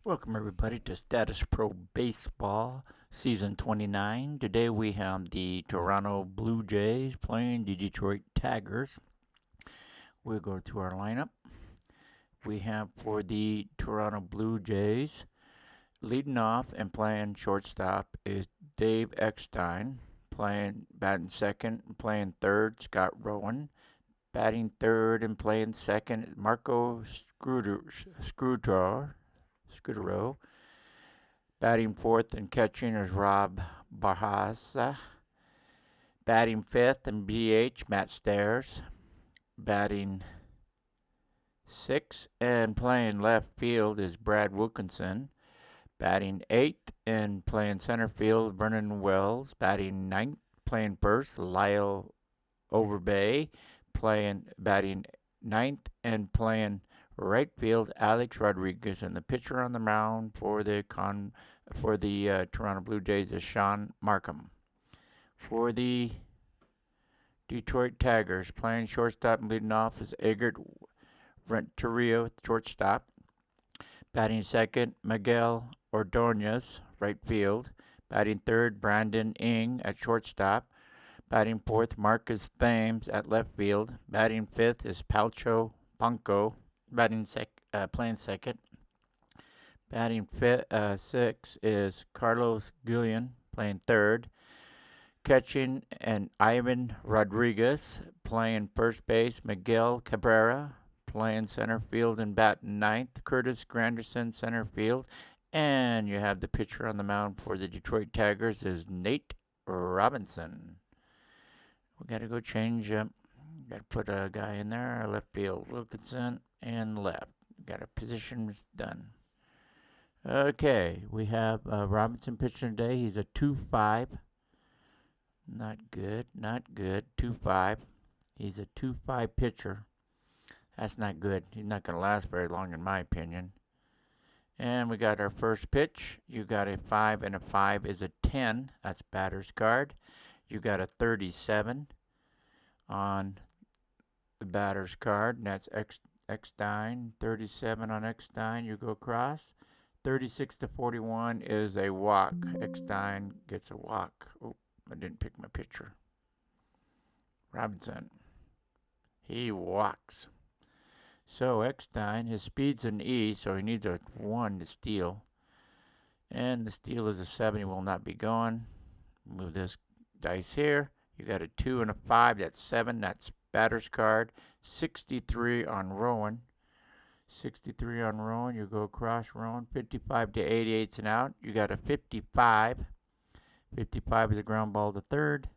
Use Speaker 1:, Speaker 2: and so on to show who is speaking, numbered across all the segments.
Speaker 1: Welcome everybody to Statis-Pro Baseball Season 29. Today we have the Toronto Blue Jays playing the Detroit Tigers. We'll go to our lineup. We have for the Toronto Blue Jays, leading off and playing shortstop is Dave Eckstein, batting second and playing third, Scott Rowan. Batting third and playing second, Marco Scudero. Batting fourth and catching is Rob Barraza. Batting fifth and DH, Matt Stairs. Batting sixth and playing left field is Brad Wilkinson. Batting eighth and playing center field, Vernon Wells. Batting ninth, playing first, Lyle Overbay. Batting ninth and playing right field, Alex Rodriguez, and the pitcher on the mound for the Toronto Blue Jays is Sean Markham. For the Detroit Tigers, playing shortstop and leading off is Eggert Renteria at shortstop. Batting second, Miguel Ordonez, right field. Batting third, Brandon Ing at shortstop. Batting fourth, Marcus Thames at left field. Batting fifth is Palcho Banco. Playing second. Batting sixth is Carlos Guillen, playing third. Catching and Ivan Rodriguez, playing first base. Miguel Cabrera, playing center field and batting ninth. Curtis Granderson, center field. And you have the pitcher on the mound for the Detroit Tigers is Nate Robinson. We got to go change up. Got to put a guy in there. Left field, Wilkinson, and left. Got a position done. Okay, we have Robinson pitching today. He's a 2.5. Not good. 2.5. He's a 2.5 pitcher. That's not good. He's not going to last very long, in my opinion. And we got our first pitch. You got a 5, and a 5 is a 10. That's batter's card. You got a 37 on the batter's card, and that's Eckstein. 37 on Eckstein. You go across. 36 to 41 is a walk. Eckstein gets a walk. Oh, I didn't pick my pitcher. Robinson. He walks. So Eckstein, his speed's an E, so he needs a 1 to steal. And the steal is a 7. He will not be going. Move this dice here. You got a 2 and a 5. That's 7. That's batter's card. 63 on Rowan. 63 on Rowan. You go across Rowan. 55 to 88's an out. You got a 55. 55 is a ground ball to third.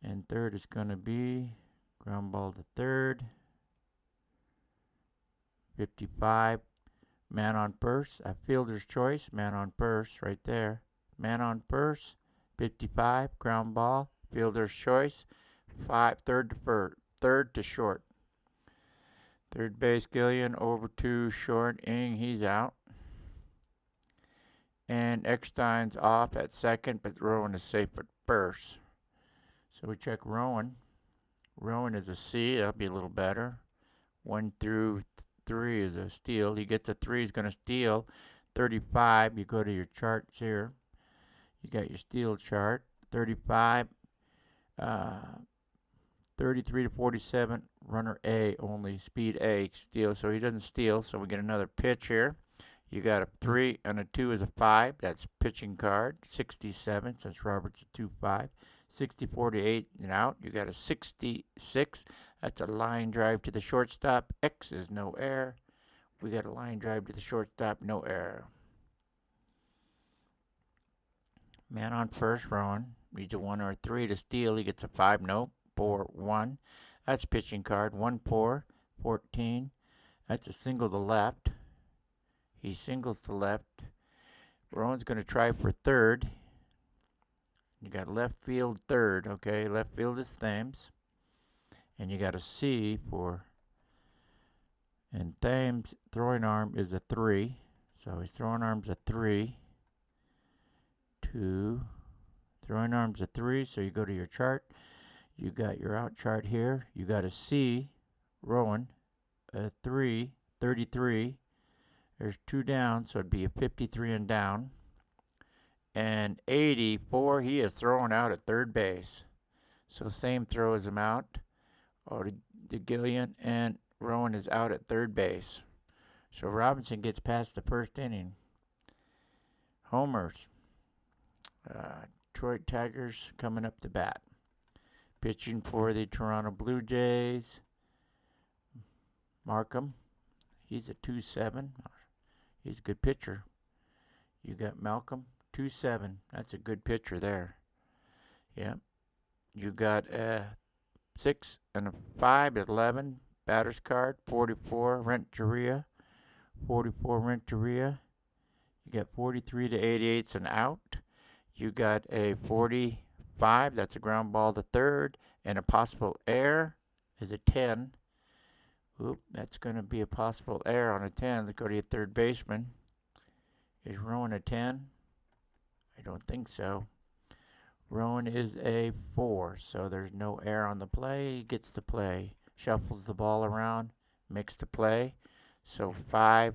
Speaker 1: And third is going to be ground ball to third. 55. Man on first. A fielder's choice. Man on first right there. Man on first. 55. Ground ball. Fielder's choice. 5. Third to short. Third base, Gillian over to short. Ing, he's out. And Eckstein's off at second, but Rowan is safe at first. So we check Rowan. Rowan is a C. That'll be a little better. 1 through 3 is a steal. He gets a 3. He's going to steal. 35. You go to your charts here. You got your steal chart. 35. 33 to 47, runner A only, speed A, steal, so he doesn't steal, so we get another pitch here. You got a 3 and a 2 is a 5, that's pitching card. 67, since Robert's a 2.5. 64 to 8 and out, you got a 66, that's a line drive to the shortstop. X is no error. We got a line drive to the shortstop, no error. Man on first, Rowan. Needs a 1 or a 3 to steal. He gets a 5. Nope. 4, 1. That's pitching card. 1, 4, 14. That's a single to left. He singles to left. Rowan's going to try for third. You got left field third. Okay, left field is Thames. And you got a C for. And Thames' throwing arm is a 3. So his throwing arm's a 3. 2. Throwing arm's a 3, so you go to your chart. You got your out chart here. You got a C, Rowan, a 3, 33, There's 2 down, so it'd be a 53 and down. And 84, he is throwing out at third base. So same throw as him out. DeGillian and Rowan is out at third base. So Robinson gets past the first inning. Homers. Detroit Tigers coming up to bat. Pitching for the Toronto Blue Jays. Markham. He's a 2-7. He's a good pitcher. You got Malcolm, 2-7. That's a good pitcher there. Yeah. You got a 6 and a 5 at 11. Batter's card, 44. Renteria. 44 Renteria. You got 43 to 88's an out. You got a 45. That's a ground ball to third. And a possible error is a 10. Oop, that's going to be a possible error on a 10. Let's go to your third baseman. Is Rowan a 10? I don't think so. Rowan is a 4, so there's no error on the play. He gets the play. Shuffles the ball around. Makes the play. So 5-3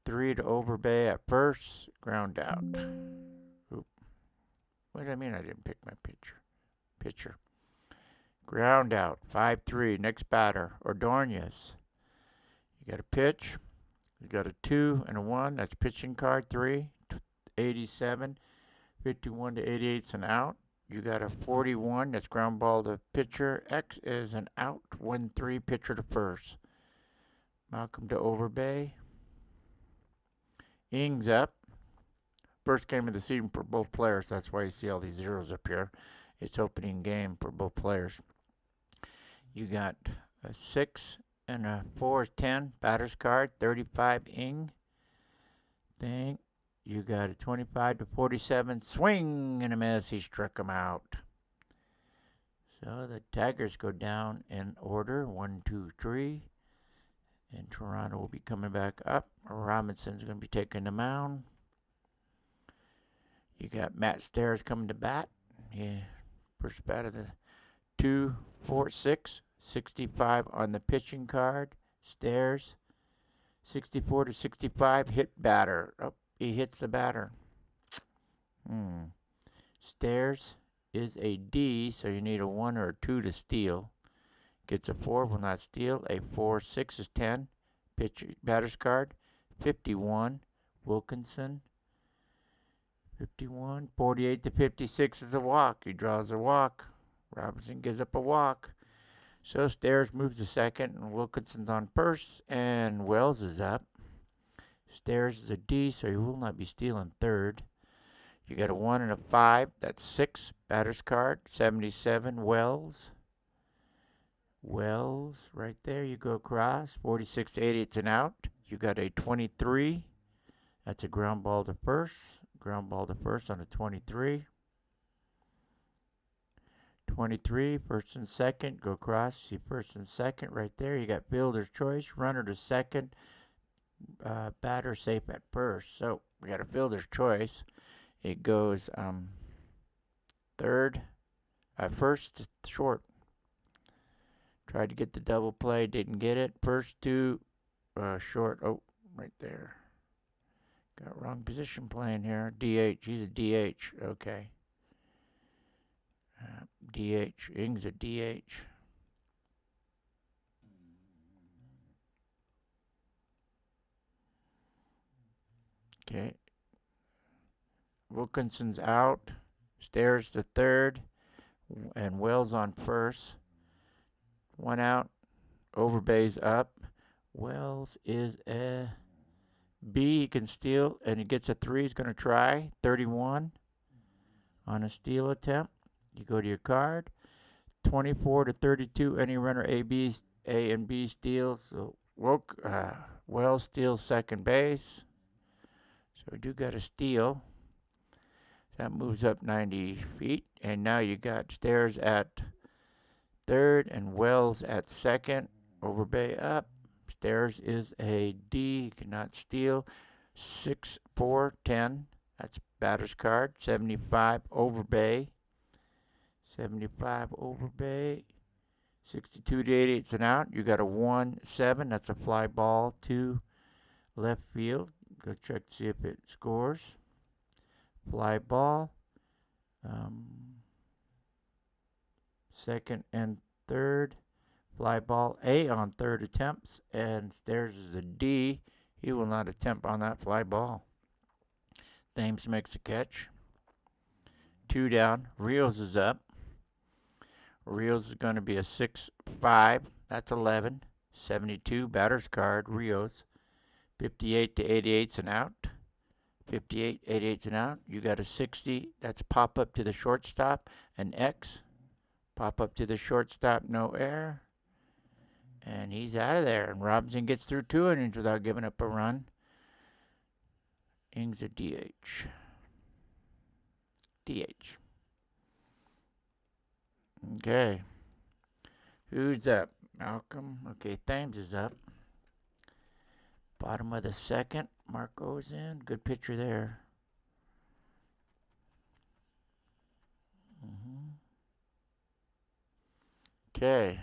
Speaker 1: to Overbay at first. Ground out. Oop. What did I mean I didn't pick my pitcher? Ground out. 5-3. Next batter. Ordonez. You got a pitch. You got a 2 and a 1. That's pitching card 3. 87. 51 to 88's an out. You got a 41. That's ground ball to pitcher. X is an out. 1-3. Pitcher to first. Malcolm to Overbay. Ings up. First game of the season for both players. That's why you see all these zeros up here. It's opening game for both players. You got a 6 and a 4 is 10. Batter's card, 35 Ing. Thing. You got a 25 to 47. Swing and a miss. He struck him out. So the Tigers go down in order. 1, 2, 3. And Toronto will be coming back up. Robinson's going to be taking the mound. You got Matt Stairs coming to bat. Yeah. First bat of the 2, 4, 6. 65 on the pitching card. Stairs. 64 to 65. Hit batter. Oh, he hits the batter. Stairs is a D, so you need a 1 or a 2 to steal. Gets a 4, will not steal. A 4, 6 is 10. Batter's card. 51. Wilkinson. 51. 48 to 56 is a walk. He draws a walk. Robinson gives up a walk. So Stairs moves to second, and Wilkinson's on first, and Wells is up. Stairs is a D, so he will not be stealing third. You got a 1 and a 5. That's 6. Batter's card. 77. Wells. Wells, right there. You go across. 46 to 80. It's an out. You got a 23. That's a ground ball to first. Ground ball to first on a 23. 23, first and second, go across, see first and second right there. You got fielder's choice, runner to second, batter safe at first. So we got a fielder's choice. It goes third, first short. Tried to get the double play, didn't get it. First to short, oh, right there. Got wrong position playing here. DH, he's a DH, okay. DH. Ing's a DH. Okay. Wilkinson's out. Stairs to third. And Wells on first. 1 out. Overbay's up. Wells is a B. He can steal. And he gets a 3. He's going to try. 31 on a steal attempt. You go to your card. 24 to 32. Any runner A and B steals. So Wells steals second base. So we do got a steal. That moves up 90 feet. And now you got Stairs at third and Wells at second. Overbay up. Stairs is a D. He cannot steal. 6, 4, 10. That's batter's card. 75 Overbay. 75 Overbay. 62 to 80. It's an out. You got a 1, 7. That's a fly ball to Left field, go check to see if it scores. Fly ball. Second and third. Fly ball A on third attempts. And there's a D. He will not attempt on that fly ball. Thames makes a catch. 2 down. Rios is up. Rios is going to be a 6-5. That's 11. 72. Batter's card. Rios. 58 to 88's an out. 58, 88's an out. You got a 60. That's pop up to the shortstop. An X. Pop up to the shortstop. No error. And he's out of there. And Robinson gets through 2 innings without giving up a run. Ings a DH. DH. Okay. Who's up? Malcolm. Okay, Thames is up. Bottom of the second. Marco's in. Good pitcher there. Okay.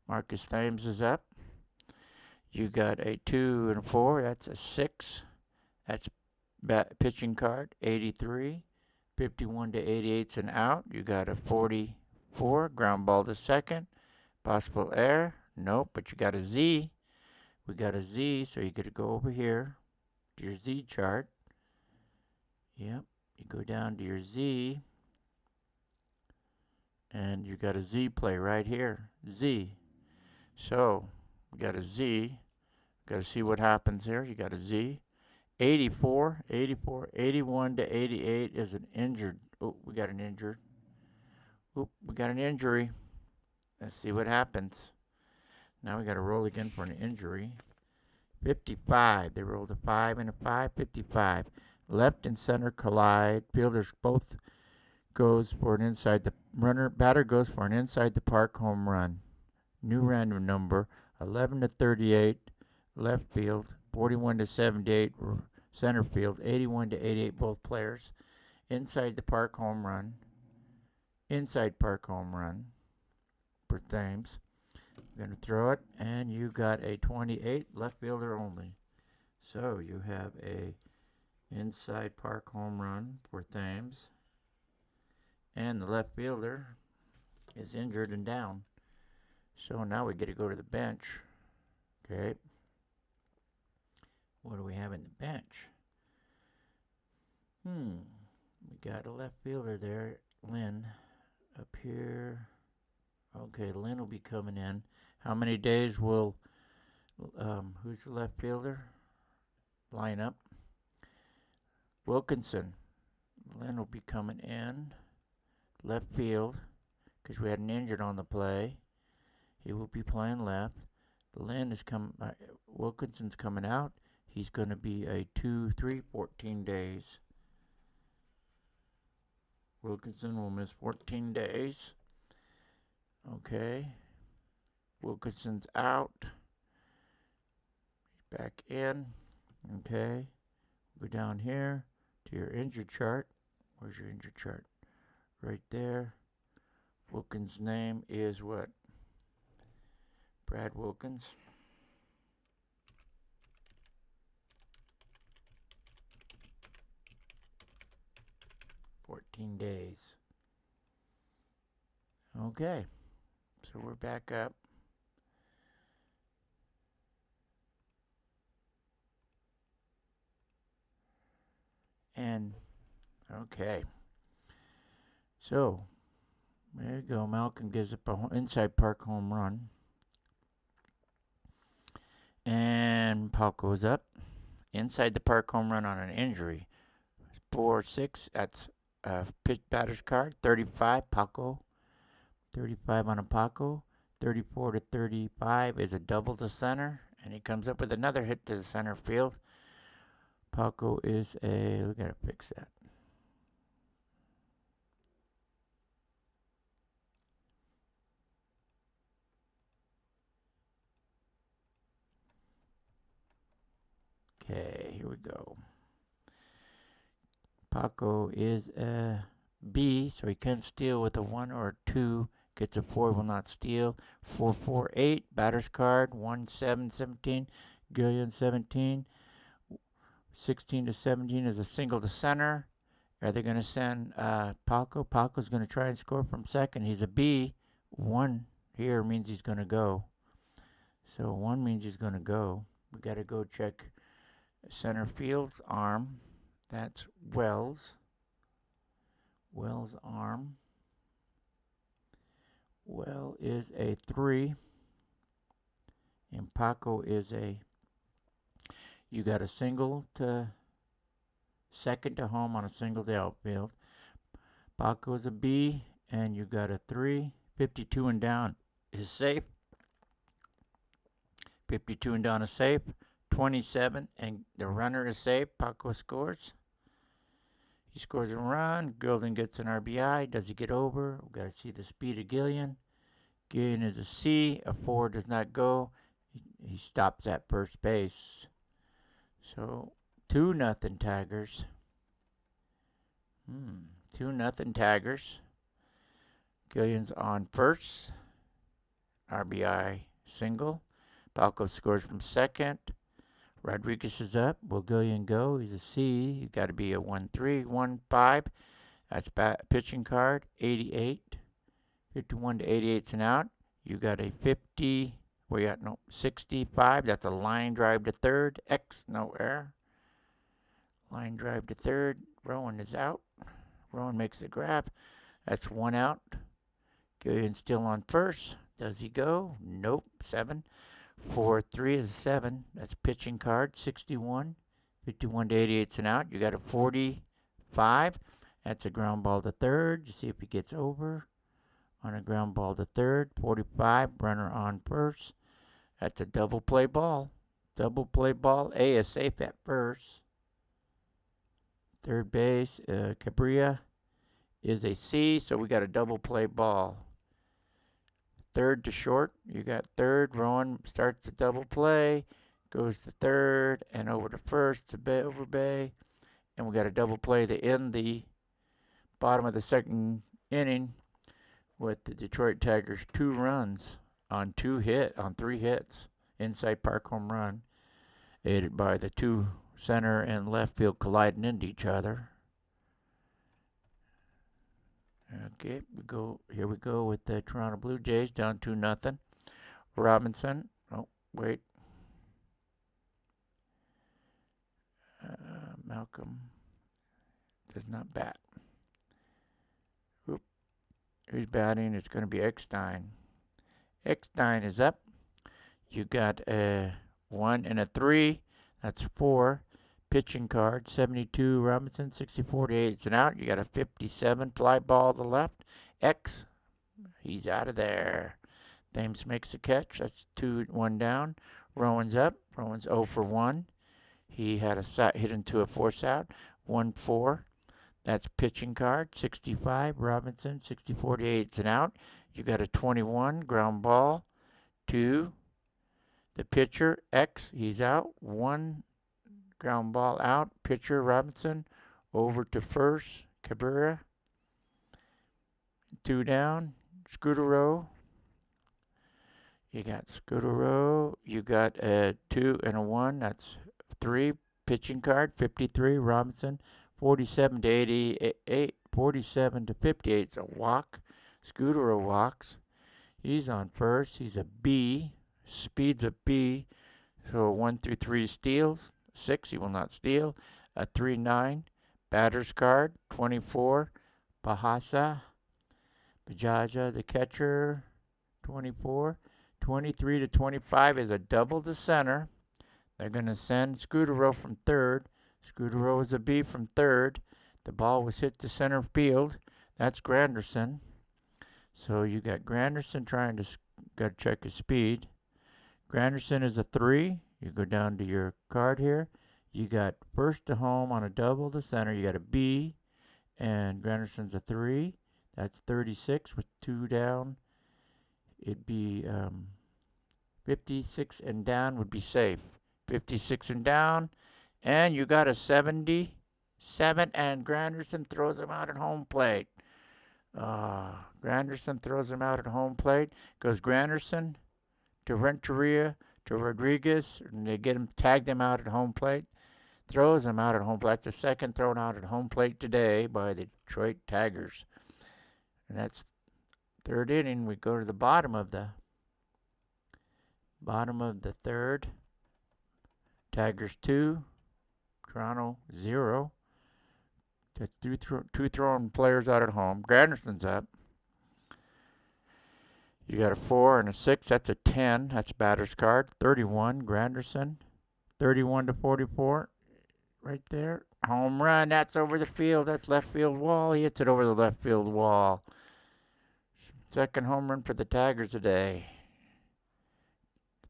Speaker 1: Marcus Thames is up. You got a 2 and a 4. That's a 6. That's pitching card. 83. 51 to 88's an out. You got a 44. Ground ball to second. Possible error. Nope, but you got a Z. We got a Z, so you got to go over here to your Z chart. Yep, you go down to your Z, and you got a Z play right here. Z. So, we got a Z. Got to see what happens here. You got a Z. 84, 84, 81 to 88 is an injured. Oh, we got an injured. Oop, we got an injury. Let's see what happens. Now we got to roll again for an injury. 55. They rolled a 5 and a 5. 55. Left and center collide. Fielders both goes for an inside the runner. Batter goes for an inside the park home run. New random number. 11 to 38. Left field. 41 to 78. Center field. 81 to 88. Both players. Inside the park home run. Inside park home run. For Thames. I'm going to throw it, and you got a 28 left fielder only. So you have a inside park home run for Thames, and the left fielder is injured and down. So now we get to go to the bench. Okay. What do we have in the bench? We got a left fielder there, Lynn, up here. Okay, Lynn will be coming in. How many days will, who's the left fielder? Line up. Wilkinson. Lynn will be coming in. Left field, because we had an injured on the play. He will be playing left. Lynn is Wilkinson's coming out. He's going to be a 14 days. Wilkinson will miss 14 days. Okay. Wilkinson's out. He's back in. Okay. Go down here to your injured chart. Where's your injured chart? Right there. Wilkins' name is what? Brad Wilkins. $14 days. Okay. So we're back up. And, okay. So, there you go. Malcolm gives up an inside park home run. And Paul goes up. Inside the park home run on an injury. 4-6. That's pitch batter's card. 35, Paco. 35 on a Paco. 34 to 35 is a double to center. And he comes up with another hit to the center field. Paco is we gotta fix that. Okay, here we go. Paco is a B, so he can steal with a 1 or a 2. Gets a 4, will not steal. 4-4-8, batter's card. 1-7-17, Gillian 17. 16 to 17 is a single to center. Are they going to send Paco? Paco's going to try and score from second. He's a B. 1 here means he's going to go. So 1 means he's going to go. We got to go check center field's arm. That's Wells. Wells' arm. Well is a 3. And Paco is a... You got a single to second to home on a single to outfield. Paco is a B, and you got a 3. 52 and down is safe. 52 and down is safe. 27, and the runner is safe. Paco scores. He scores a run. Gillian gets an RBI. Does he get over? We've got to see the speed of Gillian. Gillian is a C. A 4 does not go. He stops at first base. So 2-0 Tigers. 2-0 Tigers. Gillian's on first. RBI single. Balco scores from second. Rodriguez is up. Will Gillian go? He's a C. You got to be a 1-3, 1-5. That's pitching card. 88. 51 to 88's an out. You got a 50. Where you at? No, 65. That's a line drive to third. X, no error. Line drive to third. Rowan is out. Rowan makes the grab. That's 1 out. Gillian still on first. Does he go? Nope. 7. 4-3 is 7. That's pitching card. 61. 51 to 88's an out. You got a 45. That's a ground ball to third. You see if he gets over. On a ground ball to third. 45. Runner on first. That's a double play ball. Double play ball. A is safe at first. Third base. Cabrera is a C. So we got a double play ball. Third to short. You got third. Rowan starts the double play. Goes to third. And over to first to Overbay. And we got a double play to end the bottom of the second inning. With the Detroit Tigers 2 runs on 3 hits, inside park home run, aided by the 2 center and left field colliding into each other. Okay, here we go with the Toronto Blue Jays down 2-0. Robinson, oh wait, Malcolm does not bat. Who's batting? It's going to be Eckstein. Eckstein is up. You got a 1 and a 3. That's 4. Pitching card. 72 Robinson. 64 to 8. It's an out. You got a 57 fly ball to the left. X. He's out of there. Thames makes a catch. That's 2-1 down. Rowan's up. Rowan's 0 for 1. He had a hit into a force out. 1-4. That's pitching card. 65 Robinson. 64 to 8. It's an out. You got a 21 ground ball to the pitcher. X. He's out. 1 ground ball out. Pitcher Robinson over to first. Cabrera. 2 down. Scudero. You got Scudero. You got a 2 and a 1. That's 3. Pitching card. 53 Robinson. 47 to 88, 47 to 58. It's a walk. Scudero walks. He's on first. He's a B. Speed's a B. So 1 through 3 steals. 6 he will not steal. A 3-9. Batter's card. 24. Bajaja, the catcher. 24. 23 to 25 is a double to center. They're going to send Scudero from third. Scudero is a B from third. The ball was hit to center field. That's Granderson. So you got Granderson trying to got to check his speed. Granderson is a 3. You go down to your card here. You got first to home on a double to center. You got a B, and Granderson's a 3. That's 36 with 2 down. It'd be 56 and down would be safe. 56 and down. And you got a 77, and Granderson throws him out at home plate. Granderson throws him out at home plate. Goes Granderson to Renteria to Rodriguez, and they tagged him out at home plate. throws him out at home plate. That's the second thrown out at home plate today by the Detroit Tigers. And that's third inning. We go to the bottom of the third. Tigers 2, Toronto 0. Two throwing players out at home. Granderson's up. You got a 4 and a 6. That's a 10. That's a batter's card. 31, Granderson. 31-44. Right there. Home run. That's over the field. That's left field wall. He hits it over the left field wall. Second home run for the Tigers today.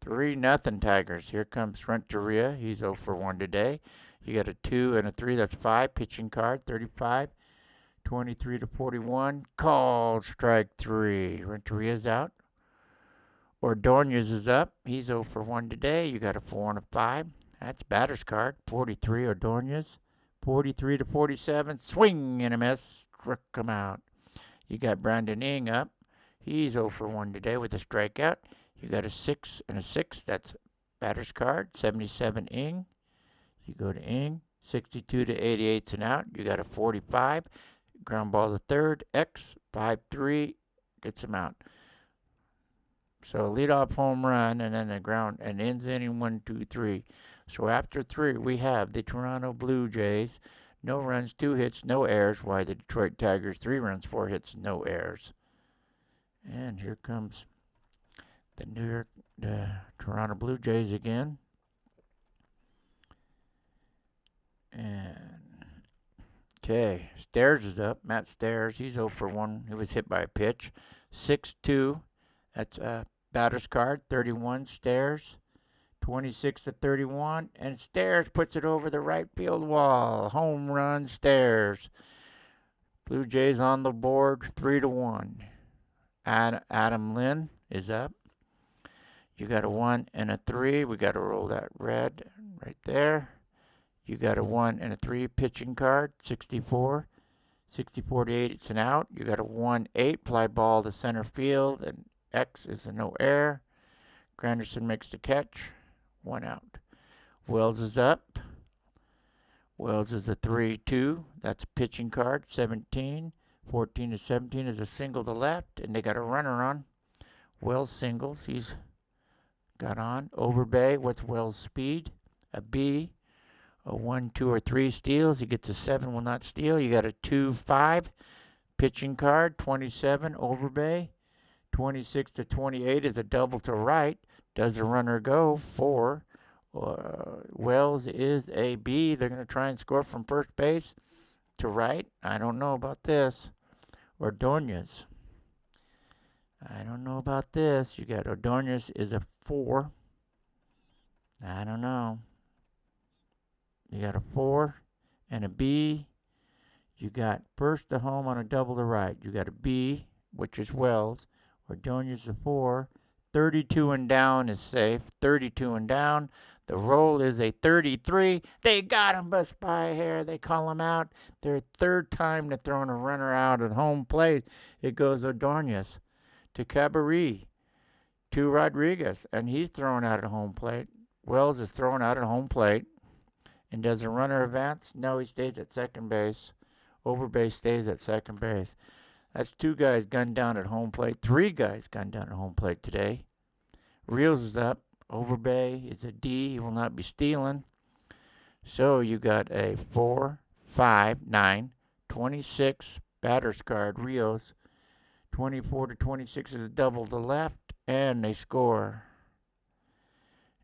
Speaker 1: 3-0 Tigers. Here comes Renteria. He's 0 for 1 today. You got a 2 and a 3. That's 5. Pitching card. 35. 23-41. Called strike 3. Renteria's out. Ordonez is up. He's 0 for 1 today. You got a 4 and a 5. That's batter's card. 43 Ordonez. 43-47. Swing and a miss. Struck him out. You got Brandon Ing up. He's 0 for 1 today with a strikeout. You got a 6 and a 6. That's batter's card. 77 Ing. You go to Ing. 62-88's an out. You got a 45. Ground ball to third. X. 5-3. Gets him out. So leadoff home run and then the ground and ends inning 1, 2, 3. So after 3 we have the Toronto Blue Jays. No runs, 2 hits, no errors. While the Detroit Tigers 3 runs, 4 hits, no errors. And here comes the Toronto Blue Jays again. And okay, Stairs is up. Matt Stairs, he's 0 for 1. He was hit by a pitch. 6-2. That's a batter's card. 31 Stairs. 26-31. And Stairs puts it over the right field wall. Home run, Stairs. Blue Jays on the board, 3-1. Adam Lynn is up. You got a 1 and a 3. We got to roll that red right there. You got a 1 and a 3 pitching card, 64. 64-8, it's an out. You got a 1-8 fly ball to center field, and X is a no error. Granderson makes the catch, 1 out. Wells is up. Wells is a 3-2. That's a pitching card, 17. 14-17 is a single to left, and they got a runner on. Wells singles. He's got on. Overbay. What's Wells' speed? A B. A 1, 2, or 3 steals. He gets a 7, will not steal. You got a 2-5 pitching card. 27 Overbay. 26-28 is a double to right. Does the runner go? 4. Wells is a B. They're going to try and score from first base to right. I don't know about this. Ordonez. I don't know about this. You got Ordonez is a 4. I don't know. You got a 4 and a B. You got first to home on a double to right. You got a B, which is Wells. Ordonez a 4. 32 and down is safe. 32 and down. The roll is a 33. They got him bust by a hair. They call him out. Their third time to throwing a runner out at home plate. It goes Ordonez to Cabaret to Rodriguez, and he's thrown out at home plate. Wells is thrown out at home plate. And does the runner advance? No, he stays at second base. Overbay stays at second base. That's 2 guys gunned down at home plate. 3 guys gunned down at home plate today. Reels is up. Overbay is a D. He will not be stealing. So you got a 4, 5, 9, 26 batter's card. Rios. 24-26 is a double to left. And they score.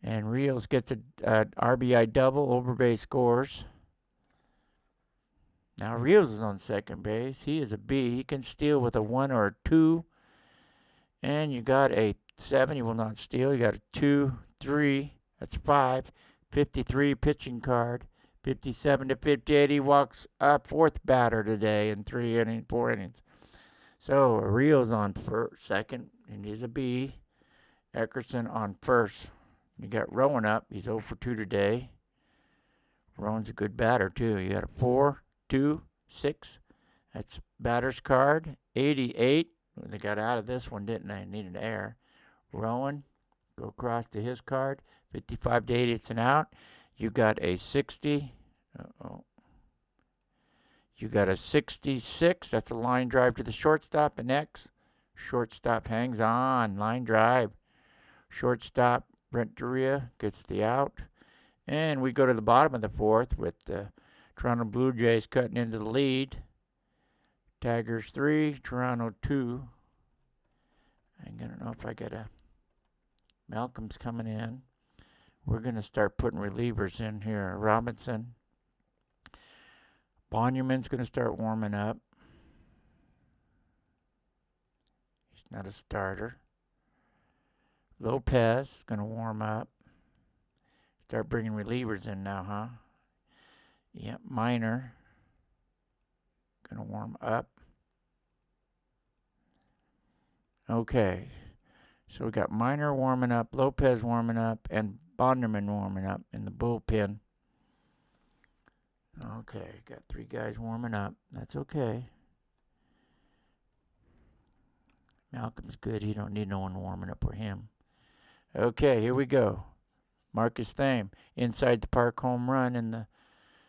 Speaker 1: And Rios gets an RBI double. Overbay scores. Now Rios is on second base. He is a B. He can steal with a 1 or a 2. And you got a 7. He will not steal. You got a 2, 3. That's 5. 53 pitching card. 57-58. He walks up 4th batter today in 4 innings. So Rios on second, and he's a B. Eckerson on first. You got Rowan up. He's 0 for 2 today. Rowan's a good batter, too. You got a 4, 2, 6. That's batter's card. 88. They got out of this one, didn't they? Needed an error. Rowan, go across to his card. 55-80, it's an out. You got a 60. You got a 66. That's a line drive to the shortstop. An X. Shortstop hangs on. Line drive. Shortstop Renteria gets the out. And we go to the bottom of the fourth with the Toronto Blue Jays cutting into the lead. Tigers 3, Toronto 2. I'm going to know if I get a... Malcolm's coming in. We're going to start putting relievers in here. Robinson. Bonnerman's going to start warming up. He's not a starter. Lopez is going to warm up. Start bringing relievers in now, huh? Yep, Minor. Going to warm up. Okay. So we got Minor warming up, Lopez warming up, and Bonderman warming up in the bullpen. Okay, got 3 guys warming up. That's okay. Malcolm's good. He don't need no one warming up for him. Okay, here we go. Marcus Thame, inside the park home run in the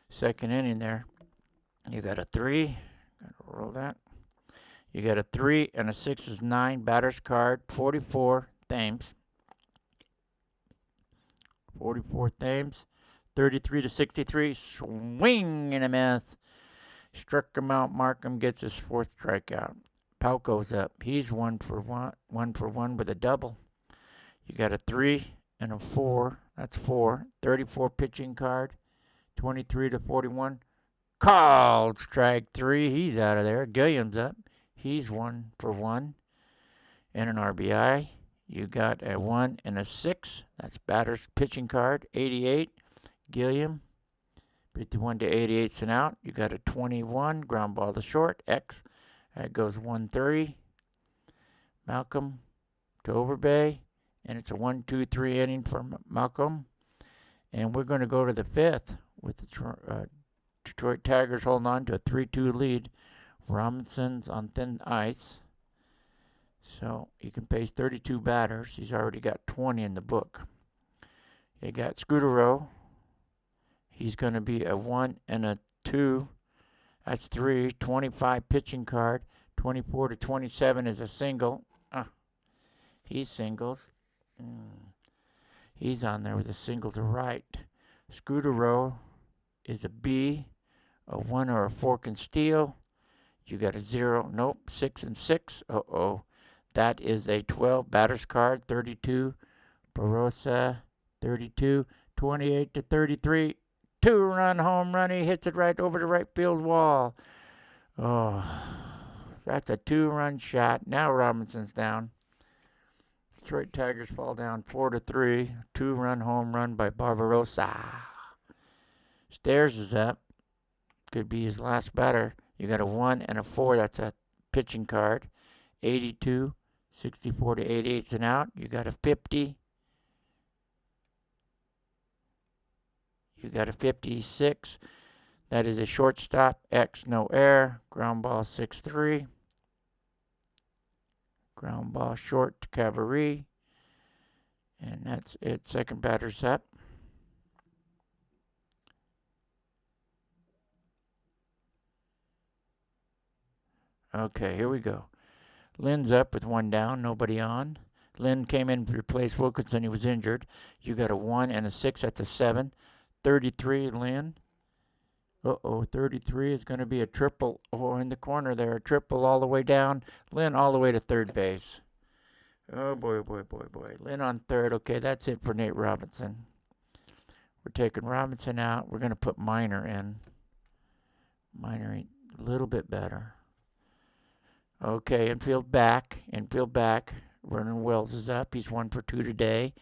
Speaker 1: second inning there. You got a 3. Gotta roll that. You got a 3 and a 6 is 9. Batter's card, 44 Thames. 44 Thames. 33 to 63. Swing and a miss. Struck him out. Markham gets his 4th strikeout. Palco's up. He's 1 for 1 with a double. You got a 3 and a 4. That's 4. 34 pitching card. 23 to 41. Called strike 3. He's out of there. Gilliam's up. He's 1 for 1 and an RBI. You got a 1 and a 6. That's batter's pitching card. 88. Gilliam. 51 to 88's an out. You got a 21. Ground ball to short. X. That goes 1-3. Malcolm to Overbay. And it's a 1-2-3 inning for Malcolm. And we're going to go to the 5th with the Detroit Tigers holding on to a 3-2 lead. Robinson's on thin ice. So he can face 32 batters. He's already got 20 in the book. You got Scudero. He's going to be a 1 and a 2. That's 3. 25 pitching card. 24 to 27 is a single. He singles. He's on there with a single to right. Scudero is a B. A 1 or a 4 can steal. You got a 0. Nope. 6 and 6. Uh-oh. That is a 12. Batter's card. 32. Barossa. 32. 28 to 33. 2-run home run. He hits it right over the right field wall. Oh, that's a 2-run shot. Now Robinson's down. Detroit Tigers fall down 4-3. 2-run home run by Barbarossa. Stairs is up. Could be his last batter. You got a 1 and a 4. That's a pitching card. 82. 64 to 88's an out. You got a 50. You got a 56. That is a shortstop. X, no air. Ground ball 6-3. Ground ball short to Cavalry. And that's it. Second batter's up. Okay, here we go. Lynn's up with 1 down. Nobody on. Lynn came in to replace Wilkinson. He was injured. You got a 1 and a 6. That's a 7. 33, Lynn. 33 is going to be a triple. Oh, in the corner there. A triple all the way down. Lynn all the way to third base. Oh, boy. Lynn on third. Okay, that's it for Nate Robinson. We're taking Robinson out. We're going to put Minor in. Minor a little bit better. Okay, infield back. Vernon Wells is up. He's 1 for 2 today.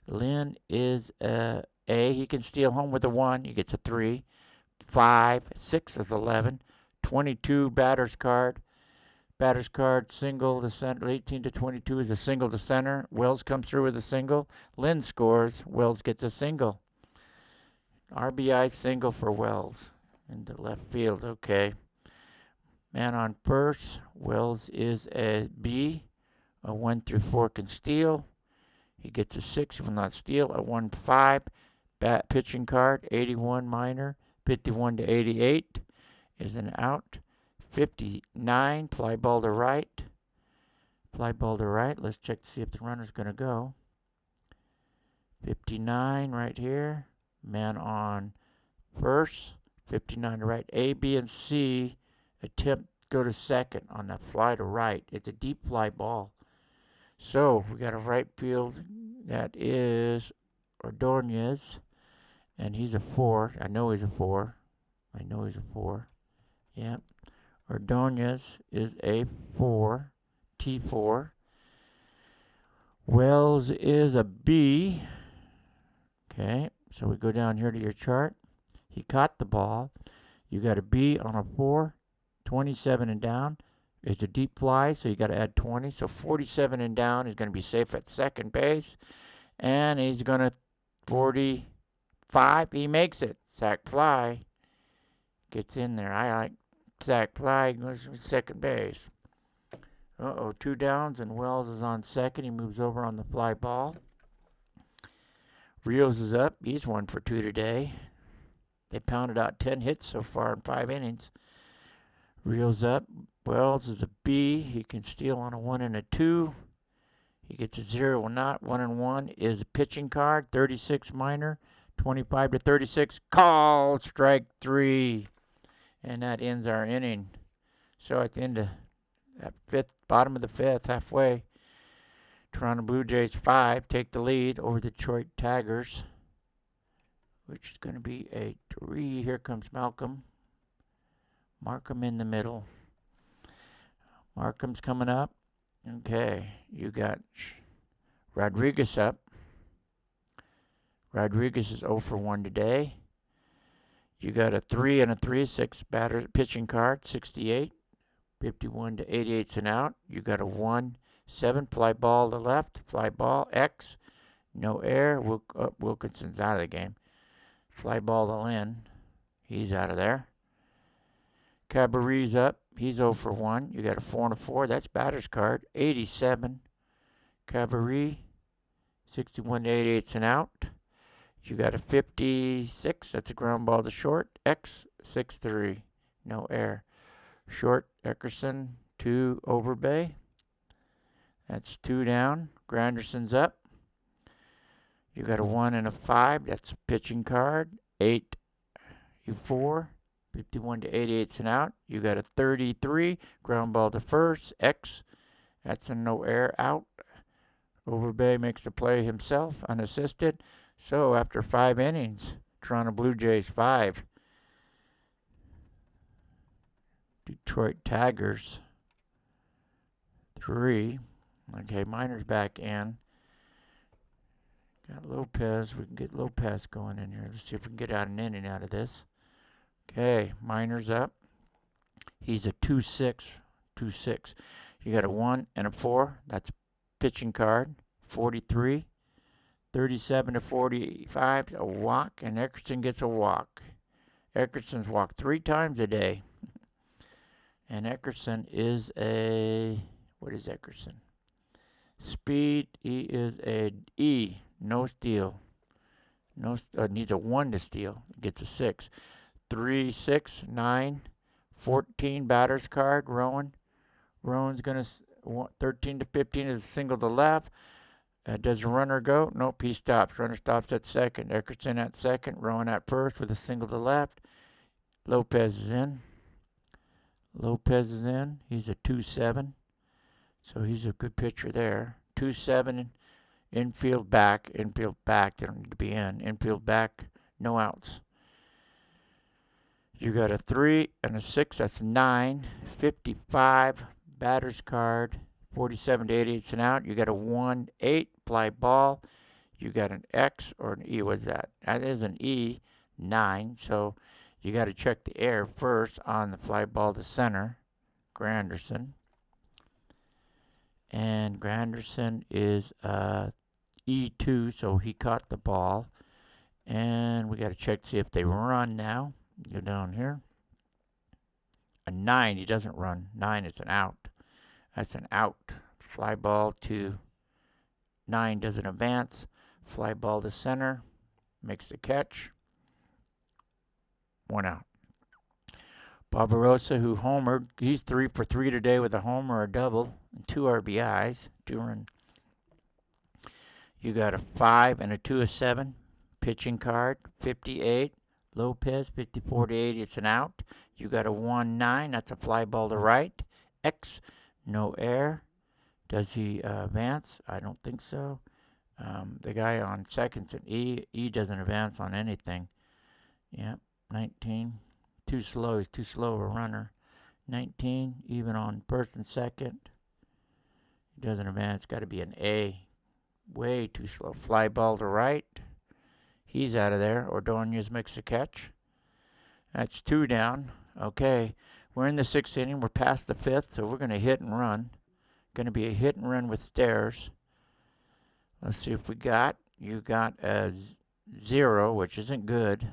Speaker 1: Lynn is A. He can steal home with a 1. He gets a 3. 5. 6 is 11. 22 batter's card. Batter's card single to center. 18 to 22 is a single to center. Wells comes through with a single. Lynn scores. Wells gets a single. RBI single for Wells into left field. Okay. Man on first. Wells is a B. A 1 through 4 can steal. He gets a 6. He will not steal. A 1-5. Pitching card. 81 Minor. 51 to 88. is an out. 59, fly ball to right. Fly ball to right. Let's check to see if the runner's going to go. 59 right here. Man on first. 59 to right. A, B, and C attempt go to second on that fly to right. It's a deep fly ball. So we got a right field that is Ordonez, and he's a 4. I know he's a 4. Yep. Ordonez is a 4. T4. Wells is a B. Okay, so we go down here to your chart. He caught the ball. You got a B on a 4. 27 and down. It's a deep fly, so you got to add 20. So 47 and down. He's going to be safe at second base. And he's going to 45. He makes it. Sac fly. Gets in there. I like sac fly. Goes to second base. 2 downs, and Wells is on second. He moves over on the fly ball. Rios is up. He's 1 for 2 today. They pounded out 10 hits so far in 5 innings. Rios up. Wells is a B. He can steal on a 1 and a 2. He gets a 0 or not. 1 and 1 is a pitching card. 36 minor. 25 to 36. Call. Strike 3. And that ends our inning. So at the end of that bottom of the 5th, halfway, Toronto Blue Jays 5 take the lead over the Detroit Tigers, which is going to be a 3. Here comes Malcolm. Markham in the middle. Markham's coming up. Okay, you got Rodriguez up. Rodriguez is 0 for 1 today. You got a 3 and a 3/6 batter pitching card, 68. 51 to 88's an out. You got a 1-7 fly ball to left. Fly ball X. No air. Wilkinson's out of the game. Fly ball to Lynn. He's out of there. Cabaret's up. He's 0 for 1. You got a 4 and a 4. That's batter's card. 87. Cabaret. 61 to 88's an out. You got a 56. That's a ground ball to short. X. 6-3. No air. Short, Eckerson, 2 Overbay. That's 2 down. Granderson's up. You got a 1 and a 5. That's a pitching card. 8, you 4. 51 to 88's an out. You got a 33. Ground ball to first. X. That's a no air out. Overbay makes the play himself, unassisted. So after 5 innings, Toronto Blue Jays 5. Detroit Tigers 3. Okay, Minor's back in. Got Lopez. We can get Lopez going in here. Let's see if we can get out an inning out of this. Okay, Minor's up. He's a 2-6. 2-6. You got a 1 and a 4. That's pitching card. 43. 37 to 45. A walk, and Eckerson gets a walk. Eckerson's walked 3 times a day. And Eckerson is a, what is Eckerson? Speed, he is a E, no steal. Needs a 1 to steal, gets a 6. 3, 6, 9, 14 batter's card, Rowan. Rowan's going to, 13 to 15 is a single to left. Does the runner go? Nope, he stops. Runner stops at second. Eckerson at second, Rowan at first with a single to left. Lopez is in. Lopez is in. He's a 2-7. So he's a good pitcher there. 2-7, infield back. Infield back, they don't need to be in. Infield back, no outs. You got a 3 and a 6, that's 9. 55, batter's card. 47 to 88's an out. You got a 1-8, fly ball. You got an X or an E, what's that? That is an E, 9. So you got to check the air first on the fly ball to center, Granderson. And Granderson is E2, so he caught the ball. And we got to check to see if they run now. Go down here. A 9, he doesn't run. 9 is an out. That's an out. Fly ball to 9 doesn't advance. Fly ball to center. Makes the catch. 1 out. Barbarossa, who homered, he's 3 for 3 today with a homer, a double, and 2 RBIs. You got a 5 and a 2 of 7. Pitching card, 58. Lopez, 54 to 80. It's an out. You got a 1-9. That's a fly ball to right. X, no air. Does he advance? I don't think so. The guy on second's an E. E doesn't advance on anything. Yep, 19. Too slow. He's too slow a runner. 19, even on first and second. He doesn't advance. Got to be an A. Way too slow. Fly ball to right. He's out of there. Ordonez makes a catch. That's 2 down. Okay, we're in the 6th inning. We're past the 5th, so we're going to hit and run. Going to be a hit and run with stairs. Let's see if we got. You got a 0, which isn't good.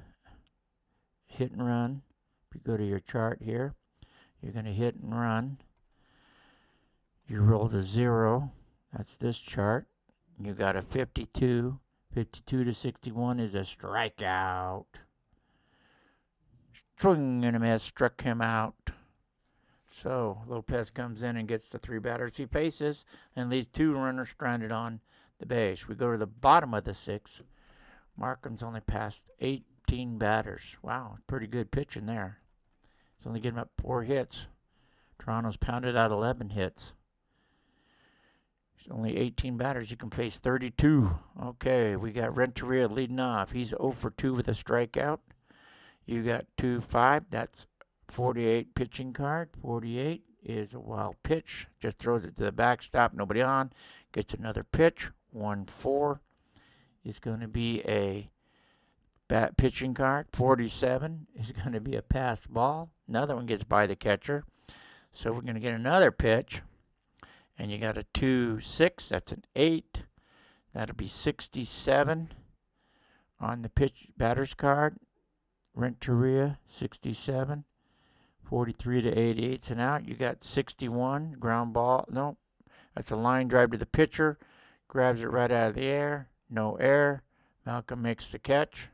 Speaker 1: Hit and run. If you go to your chart here, you're going to hit and run. You rolled a 0. That's this chart. You got a 52. 52 to 61 is a strikeout. Swing and a miss, struck him out. So Lopez comes in and gets the 3 batters he faces and leaves 2 runners stranded on the base. We go to the bottom of the 6th. Markham's only passed 18 batters. Wow, pretty good pitching there. He's only getting up 4 hits. Toronto's pounded out 11 hits. There's only 18 batters. You can face 32. Okay, we got Renteria leading off. He's 0 for 2 with a strikeout. You got 2-5. That's 48 pitching card. 48 is a wild pitch. Just throws it to the backstop. Nobody on. Gets another pitch. 1-4 is going to be a pitching card. 47 is going to be a pass ball. Another one gets by the catcher. So we're going to get another pitch. And you got a 2-6. That's an 8. That'll be 67 on the batter's card. Renteria, 67. 43 to 88's an out. You got 61. Ground ball. No, that's a line drive to the pitcher. Grabs it right out of the air. No air. Malcolm makes the catch.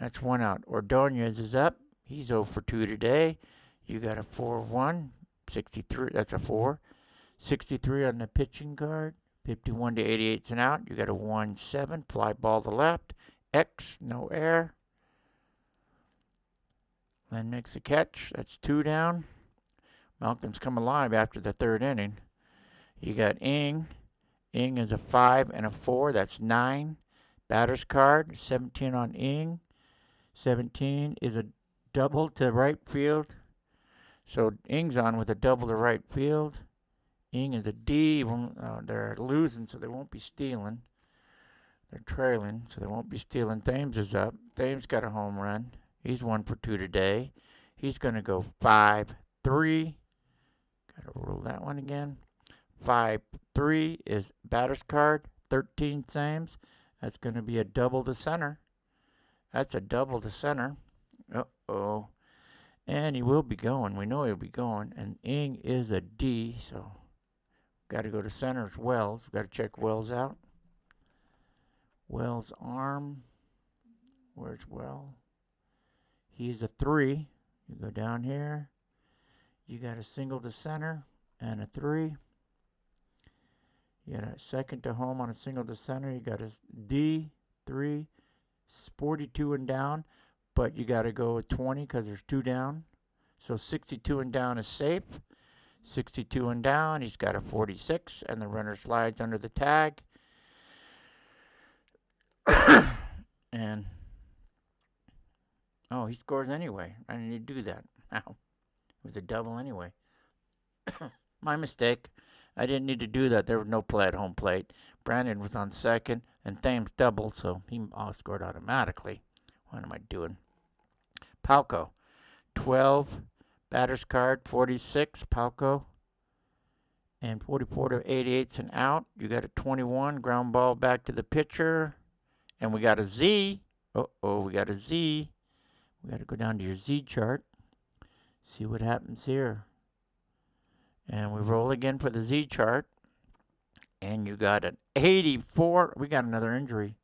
Speaker 1: That's 1 out. Ordonez is up. He's 0 for 2 today. You got a 4-1. 63. That's a 4. 63 on the pitching card. 51 to 88's an out. You got a 1-7. Fly ball to left. X. No air. Then makes a catch. That's 2 down. Malcolm's come alive after the 3rd inning. You got Ing. Ing is a 5 and a 4. That's 9. Batter's card. 17 on Ing. 17 is a double to right field. So Ing's on with a double to right field. Ing is a D. They're losing, so they won't be stealing. They're trailing, so they won't be stealing. Thames is up. Thames got a home run. He's 1 for 2 today. He's going to go 5-3. Got to roll that one again. 5-3 is batter's card. 13 Thames. That's going to be a double to center. That's a double to center. Uh-oh. And he will be going. We know he'll be going. And Ing is a D, so got to go to center as Wells. Got to check Wells out. Wells' arm. Where's Wells? He's a 3. You go down here. You got a single to center and a 3. You got a second to home on a single to center. You got a D, 3, 42 and down. But you got to go with 20 because there's 2 down. So 62 and down is safe. 62 and down. He's got a 46. And the runner slides under the tag. And oh, he scores anyway. I didn't need to do that. Ow. It was a double anyway. My mistake. I didn't need to do that. There was no play at home plate. Brandon was on second, and Thames doubled, so he all scored automatically. What am I doing? Palco, 12. Batter's card, 46. Palco. And 44 to 88's an out. You got a 21. Ground ball back to the pitcher. And we got a Z. Uh-oh, we got a Z. We got to go down to your Z chart. See what happens here. And we roll again for the Z chart. And you got an 84. We got another injury.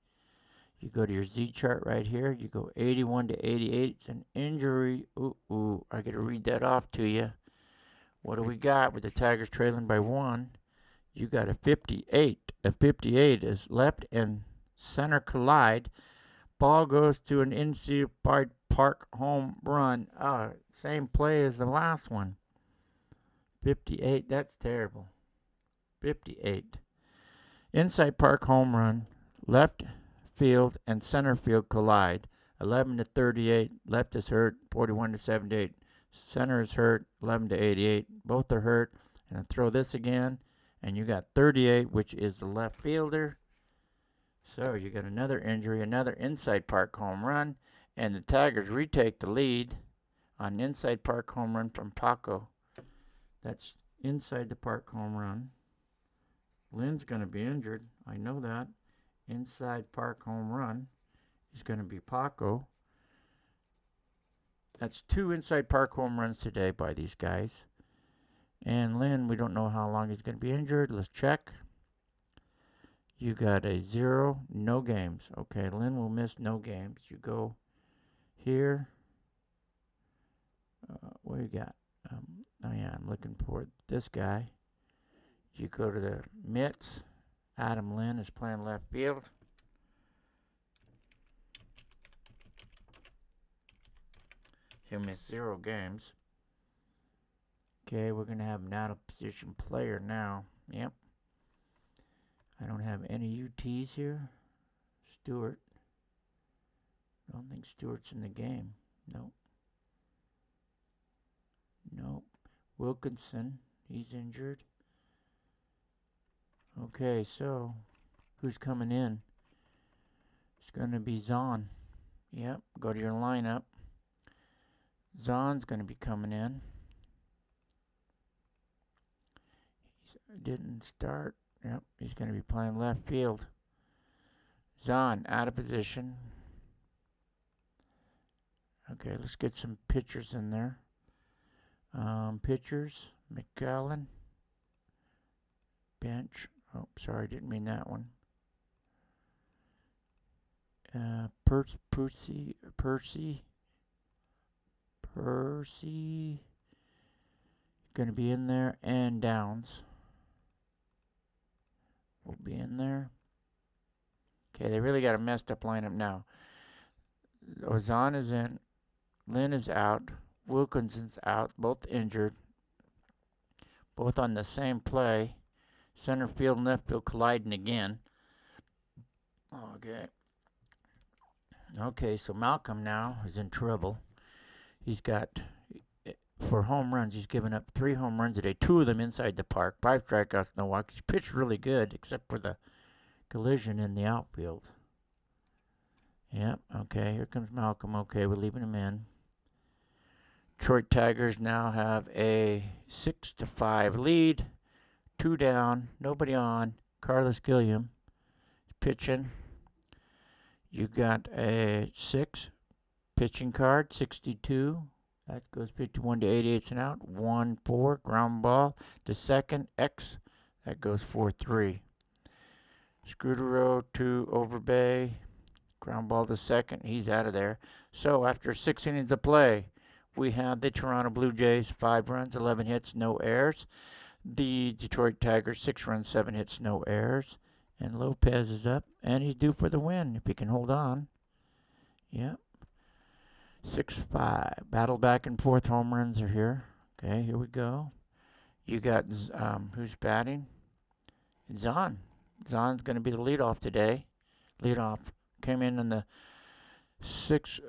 Speaker 1: You go to your Z chart right here. You go 81 to 88. It's an injury. Ooh, I got to read that off to you. What do we got with the Tigers trailing by 1? You got a 58. A 58 is left and center collide. Ball goes to an inside park home run. Same play as the last one. 58. That's terrible. 58. Inside park home run. Left field and center field collide. 11 to 38. Left is hurt. 41 to 78. Center is hurt. 11 to 88. Both are hurt. And I throw this again. And you got 38, which is the left fielder. So you got another injury, another inside park home run. And the Tigers retake the lead on inside park home run from Paco. That's inside the park home run. Lynn's going to be injured. I know that. Inside park home run is going to be Paco. That's 2 inside park home runs today by these guys. And Lynn, we don't know how long he's going to be injured. Let's check. You got a 0, no games. Okay, Lynn will miss no games. You go here. What do you got? I'm looking for this guy. You go to the mitts. Adam Lynn is playing left field. He'll miss 0 games. Okay, we're going to have an out-of-position player now. Yep. I don't have any UTs here. Stewart. I don't think Stewart's in the game. Nope. Wilkinson. He's injured. Okay, so who's coming in? It's going to be Zahn. Yep, go to your lineup. Zahn's going to be coming in. He didn't start. Yep, he's going to be playing left field. Zahn out of position. Okay, let's get some pitchers in there. Pitchers, McAllen. Bench. Oh, sorry, didn't mean that one. Percy going to be in there, and Downs will be in there. Okay, they really got a messed up lineup now. Ozan is in, Lynn is out, Wilkinson's out, both injured, both on the same play. Center field and left field colliding again. Okay, so Malcolm now is in trouble. He's got, for home runs, he's given up 3 home runs today, 2 of them inside the park, 5 strikeouts, no walks. He's pitched really good, except for the collision in the outfield. Yep, okay, here comes Malcolm. Okay, we're leaving him in. Detroit Tigers now have a 6-5 lead. 2 down, nobody on. Carlos Gilliam is pitching. You got a 6 pitching card, 62. That goes 51 to 88 and out. 1-4 ground ball to second. X. That goes 4-3. Scudero to Overbay. Ground ball to second. He's out of there. So after 6 innings of play, we have the Toronto Blue Jays 5 runs, 11 hits, no errors. The Detroit Tigers 6 runs, 7 hits, no errors. And Lopez is up, and he's due for the win if he can hold on. Yep. 6-5. Battle back and forth. Home runs are here. Okay, here we go. You got, who's batting? Zahn. Zahn's going to be the leadoff today. Leadoff came in the 6th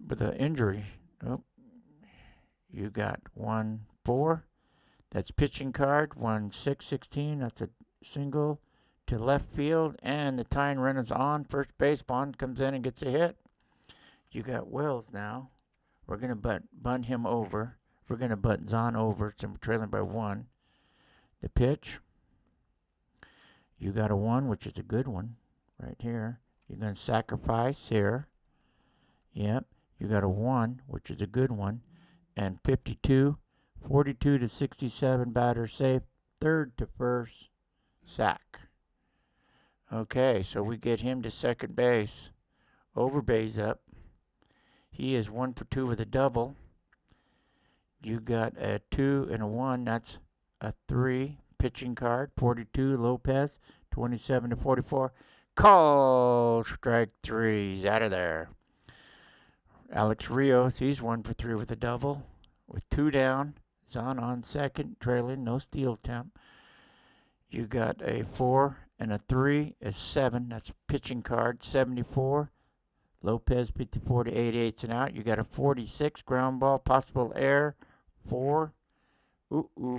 Speaker 1: with an injury. Oh. You got 1-4. That's pitching card. 1-6-16. That's a single to left field. And the tying run is on. First base. Bond comes in and gets a hit. You got Wells now. We're going to bunt him over. We're going to bunt Zahn over. So we're trailing by 1. The pitch. You got a 1, which is a good one right here. You're going to sacrifice here. Yep. You got a 1, which is a good one. And 42. 42 to 67, batter safe. 3rd to 1st, sack. Okay, so we get him to second base. Overbay's up. He is 1 for 2 with a double. You got a 2 and a 1. That's a 3. Pitching card, 42, Lopez, 27 to 44. Call strike 3. He's out of there. Alex Rios, he's 1 for 3 with a double. With 2 down. Zahn on second, trailing, no steal attempt. You got a 4 and a 3, a 7. That's pitching card, 74. Lopez, 54 to 88 and out. You got a 46, ground ball, possible error, 4.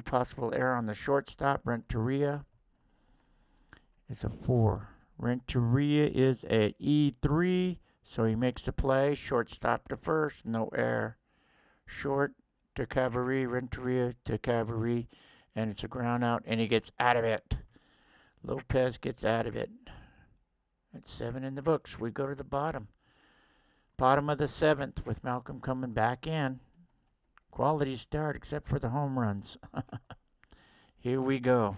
Speaker 1: Possible error on the shortstop, Renteria. It's a 4. Renteria is at E3, so he makes the play. Shortstop to first, no error. Short to Cavalry, Renteria to Cavalry, and it's a ground out, and he gets out of it. Lopez gets out of it. That's 7 in the books. We go to the bottom. Bottom of the 7th with Malcolm coming back in. Quality start except for the home runs. Here we go.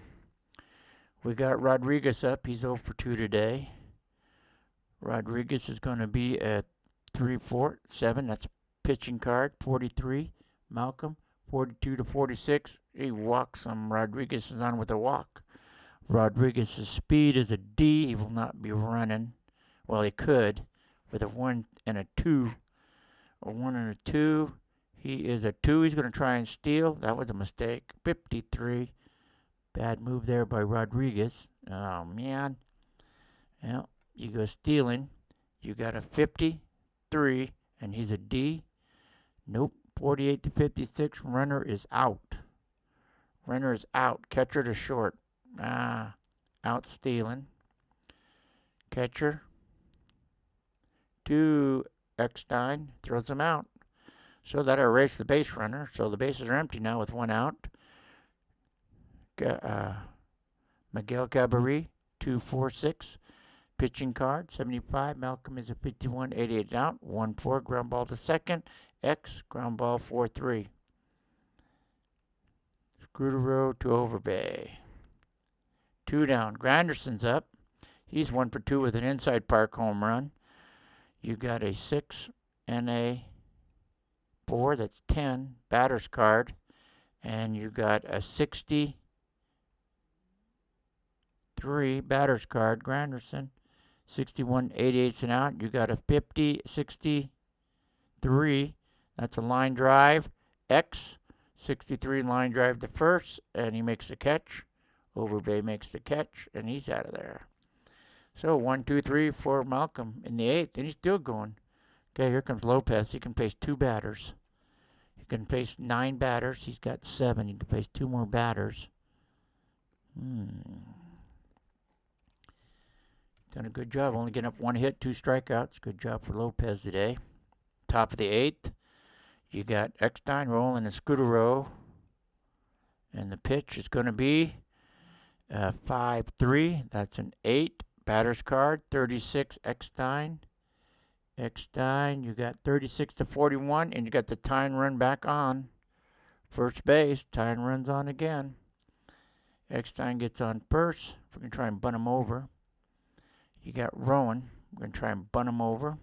Speaker 1: We got Rodriguez up. He's 0 for 2 today. Rodriguez is going to be at 3-4-7. That's pitching card, 43. Malcolm, 42 to 46. He walks him. Rodriguez is on with a walk. Rodriguez's speed is a D. He will not be running. Well, he could with a 1 and a 2. A 1 and a 2. He is a 2. He's going to try and steal. That was a mistake. 53. Bad move there by Rodriguez. Oh, man. Well, you go stealing. You got a 53, and he's a D. Nope. 48 to 56. Runner is out. Runner is out. Catcher to short. Out stealing. Catcher to Eckstein. Throws him out. So that erased the base runner. So the bases are empty now with 1 out. Miguel Cabrera, 2-4-6. Pitching card, 75. Malcolm is a 51, 88 out. 1-4. Ground ball to second. X. Ground ball 4-3. Scudero to Overbay. 2 down. Granderson's up. He's 1 for 2 with an inside park home run. You got a 6 and a 4. That's 10. Batter's card. And you got a 63 batter's card. Granderson. 61, 88 and out. You got a 50, 63. That's a line drive. X. 63 line drive to first. And he makes the catch. Overbay makes the catch. And he's out of there. So 1, 2, 3 for Malcolm in the 8th. And he's still going. Okay, here comes Lopez. He can face 2 batters. He can face 9 batters. He's got 7. He can face 2 more batters. Done a good job. Only getting up 1 hit, 2 strikeouts. Good job for Lopez today. Top of the 8th. You got Eckstein rolling a Scudero. And the pitch is going to be 5-3. That's an 8. Batter's card, 36, Eckstein. Eckstein, you got 36 to 41, and you got the tying run back on. First base, tying runs on again. Eckstein gets on first. We're going to try and bunt him over. You got Rowan. We're going to try and bunt him over.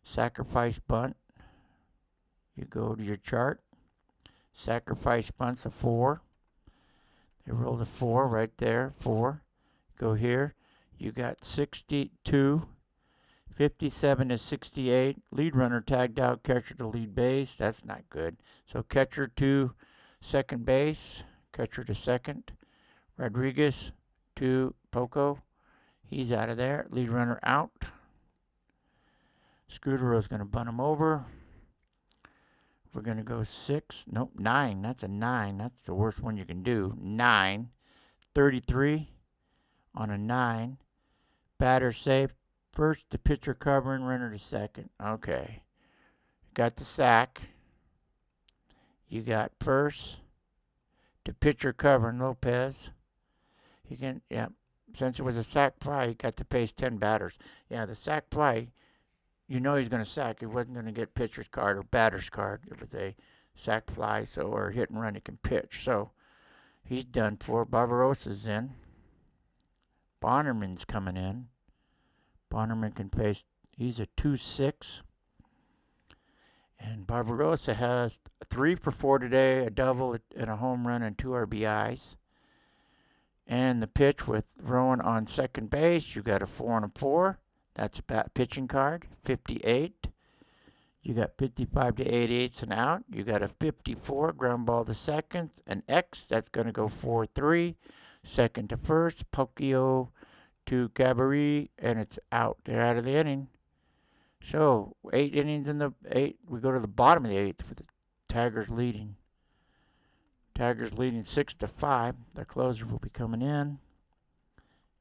Speaker 1: Sacrifice bunt. You go to your chart. Sacrifice bunt's a 4. They rolled a 4 right there, 4. Go here. You got 62, 57 to 68. Lead runner tagged out, catcher to lead base. That's not good. So catcher to second base, catcher to second. Rodriguez to Poco. He's out of there. Lead runner out. Scudero's going to bunt him over. We're going to go 6. Nope, 9. That's a 9. That's the worst one you can do. 9. 33 on a 9. Batter safe. First, the pitcher covering, runner to second. Okay. Got the sack. You got first. The pitcher covering, Lopez. He can, yeah. Since it was a sack fly, he got to face 10 batters. Yeah, the sack fly, you know he's going to sack. He wasn't going to get pitcher's card or batter's card. It was a sack fly, so or hit and run, he can pitch. So he's done for. Barbarossa's in. Bonnerman's coming in. Bonnerman can face, He's a 2-6. And Barbarossa has 3 for 4 today, a double and a home run and 2 RBIs. And the pitch with Rowan on second base, you got a 4 and a 4. That's a bat pitching card. 58. You got 55 to 88 and out. You got a 54, ground ball to second. An X, that's going to go 4-3. Second to first, Pokio to Cabaret, and it's out. They're out of the inning. So, 8 innings in the 8. We go to the bottom of the 8th with the Tigers leading. Tigers leading 6-5. Their closer will be coming in.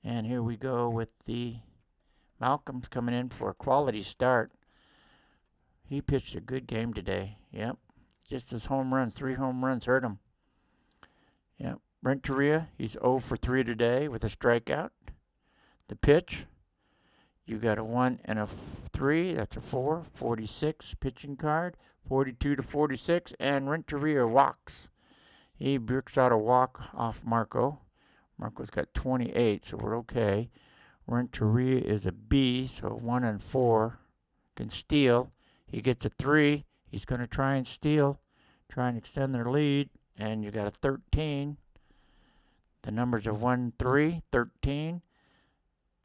Speaker 1: And here we go with the Malcolm's coming in for a quality start. He pitched a good game today. Yep. Just his home runs. 3 home runs hurt him. Yep. Renteria, he's 0 for 3 today with a strikeout. The pitch, you got a 1 and a 3. That's a 4. 46 pitching card. 42 to 46. And Renteria walks. He bricks out a walk off Marco. Marco's got 28, so we're okay. Renteria is a B, so 1 and 4. Can steal. He gets a 3. He's going to try and steal. Try and extend their lead. And you got a 13. The numbers are 1, 3, 13.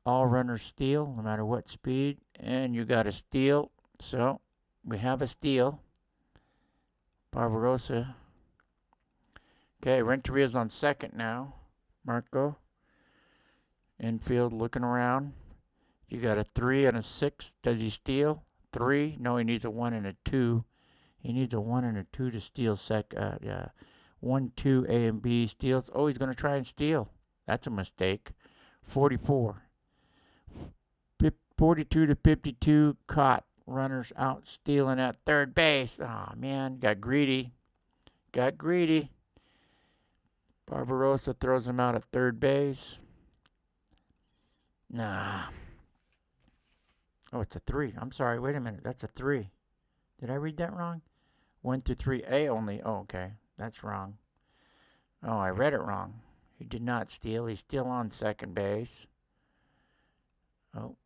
Speaker 1: All runners steal, no matter what speed. And you got a steal. So we have a steal. Barbarossa. Okay, Renteria's on second now. Marco. Infield looking around. You got a 3 and a 6. Does he steal? 3. No, he needs a 1 and a 2. He needs a 1 and a 2 to steal 1, 2, A and B steals. Oh, he's going to try and steal. That's a mistake. 44. 42 to 52. Caught. Runners out stealing at third base. Oh, man. Got greedy. Barbarossa throws him out at third base. Nah. Oh, it's a 3. I'm sorry. Wait a minute. That's a 3. Did I read that wrong? 1 to 3A only. Oh, okay. That's wrong. Oh, I read it wrong. He did not steal. He's still on second base. Oh.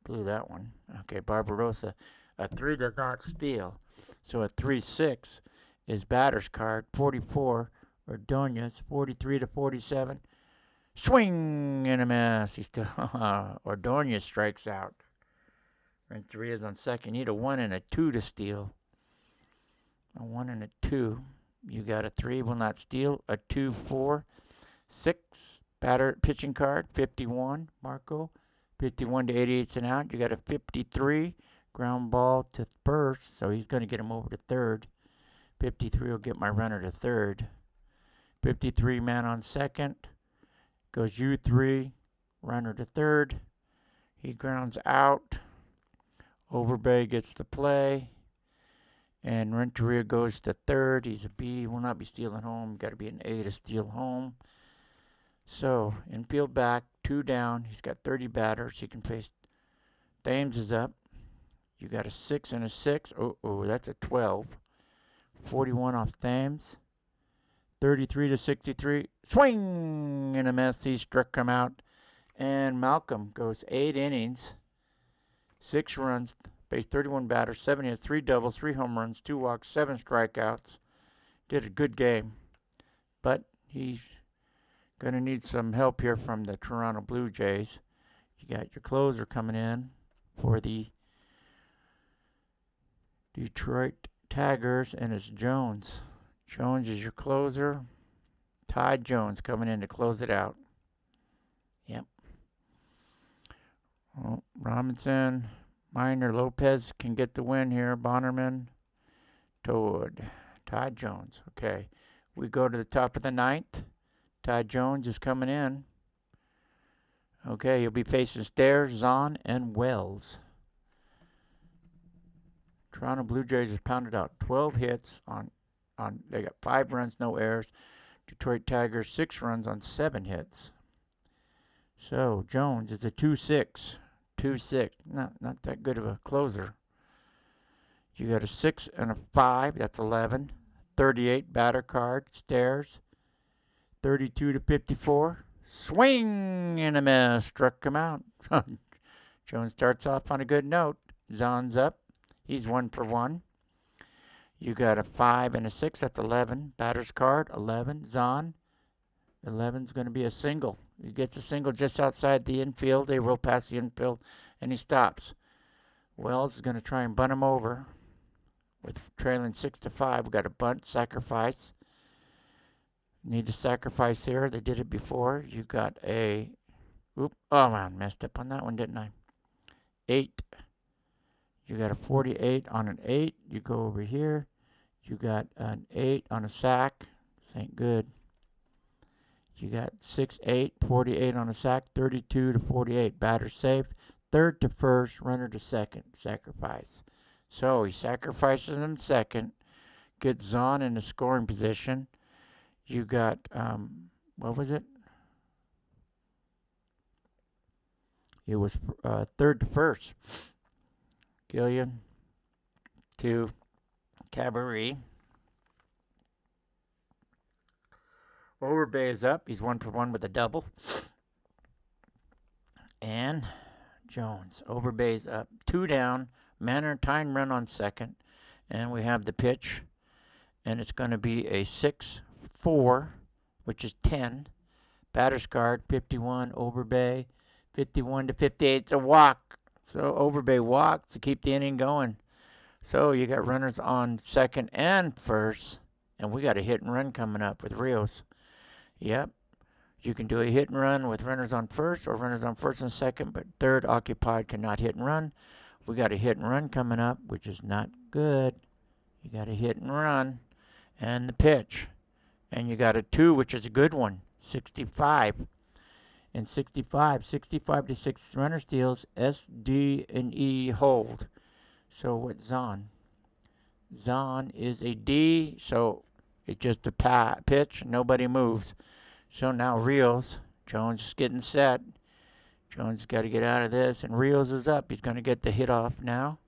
Speaker 1: Blew that one. Okay, Barbarossa. A 3 does not steal. So a 3-6 is batter's card. 44. Ordonez. 43 to 47. Swing and a miss. He's still Ordonez strikes out. Renteria's on second. You need a 1 and a 2 to steal. A 1 and a 2. You got a 3 will not steal. A 2, 4, 6. Batter pitching card. 51. Marco. 51 to 88 and out. You got a 53. Ground ball to first. So he's going to get him over to third. 53 will get my runner to third. 53 man on second. Goes U3. Runner to third. He grounds out. Overbay gets the play. And Renteria goes to third. He's a B. Will not be stealing home. Got to be an A to steal home. So, infield back. 2 down. He's got 30 batters. He can face. Thames is up. You got a 6 and a 6. Oh, that's a 12. 41 off Thames. 33 to 63. Swing and a miss. He struck him out. And Malcolm goes 8 innings. 6 runs. Faced 31 batters, 7 hits, 3 doubles, 3 home runs, 2 walks, 7 strikeouts. Did a good game. But he's going to need some help here from the Toronto Blue Jays. You got your closer coming in for the Detroit Tigers, and it's Jones. Jones is your closer. Ty Jones coming in to close it out. Yep. Oh, Robinson. Minor Lopez can get the win here. Bonnerman, Toad, Ty Jones. Okay, we go to the top of the 9th. Ty Jones is coming in. Okay, he'll be facing Stairs, Zahn, and Wells. Toronto Blue Jays has pounded out 12 hits on. They got 5 runs, no errors. Detroit Tigers 6 runs on 7 hits. So Jones is a 2-6. 2-6. Not that good of a closer. You got a 6 and a 5. That's 11. 38 batter card. Stairs. 32 to 54. Swing and a miss. Struck him out. Jones starts off on a good note. Zahn's up. He's 1 for 1. You got a 5 and a 6. That's 11. Batter's card, 11. Zahn. 11's going to be a single. He gets a single just outside the infield. They roll past the infield, and he stops. Wells is going to try and bunt him over. With trailing 6-5, we got a bunt, sacrifice. Need to sacrifice here. They did it before. You got a... Oop. Oh, man, messed up on that one, didn't I? 8. You got a 48 on an 8. You go over here. You got an 8 on a sack. This ain't good. You got 6-8, 48 on a sack, 32-48. Batter safe. Third to first, runner to second. Sacrifice. So he sacrifices him second. Gets Zahn in the scoring position. You got, what was it? It was third to first. Gillian to Cabaret. Overbay is up. He's 1 for 1 with a double. And Jones. Overbay's up. 2 down. Manor tying run on second. And we have the pitch. And it's going to be a 6-4, which is 10. Batter's card, 51. Overbay, 51-58. It's a walk. So Overbay walked to keep the inning going. So you got runners on second and first. And we got a hit and run coming up with Rios. Yep. You can do a hit and run with runners on first or runners on first and second, but third occupied cannot hit and run. We got a hit and run coming up, which is not good. You got a hit and run and the pitch. And you got a 2, which is a good one, 65. And 65 to 6 runner steals, S, D, and E hold. So what's Zahn? Zahn is a D, so it's just a pitch, nobody moves. So now Rios, Jones is getting set. Jones got to get out of this, and Rios is up. He's going to get the hit off now.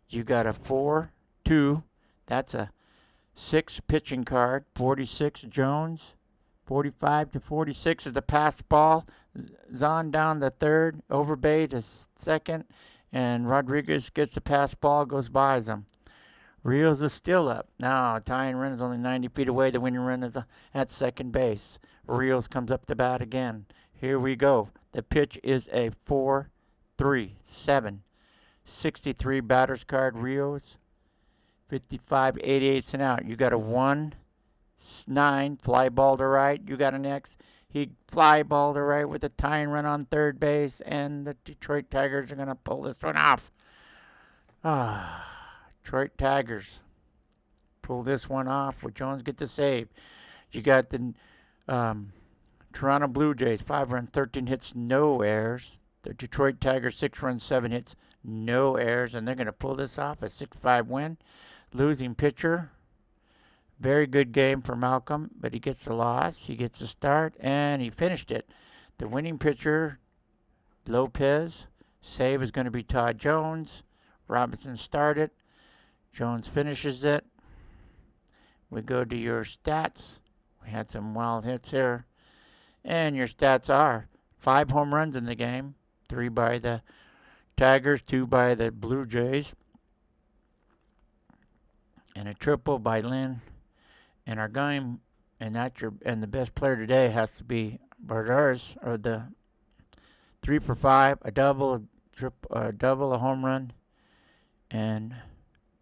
Speaker 1: You got a 4-2. That's a 6 pitching card. 46 Jones. 45-46 is the passed ball. Zahn down the third. Overbay to second. And Rodriguez gets the pass ball, goes by them. Rios is still up. Now, tying run is only 90 feet away. The winning run is at second base. Rios comes up to bat again. Here we go. The pitch is a 4-3-7. 63 batter's card, Rios. 55-88 and out. You got a 1-9 fly ball to right. You got an X. He fly ball to right with a tying run on third base, and the Detroit Tigers are going to pull this one off. Detroit Tigers pull this one off with Jones get the save. You got the Toronto Blue Jays, 5 runs, 13 hits, no errors. The Detroit Tigers, 6 runs, 7 hits, no errors, and they're going to pull this off, a 6-5 win. Losing pitcher, very good game for Malcolm, but he gets the loss. He gets the start, and he finished it. The winning pitcher, Lopez. Save is going to be Todd Jones. Robinson started. Jones finishes it. We go to your stats. We had some wild hits here. And your stats are 5 home runs in the game. 3 by the Tigers, 2 by the Blue Jays. And a triple by Lynn. And our game, and the best player today has to be Bardaris, or the 3 for 5, a double, a home run, and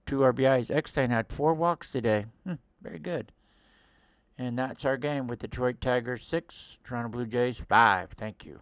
Speaker 1: 2 RBIs. Eckstein had 4 walks today. Very good. And that's our game with Detroit Tigers 6, Toronto Blue Jays 5. Thank you.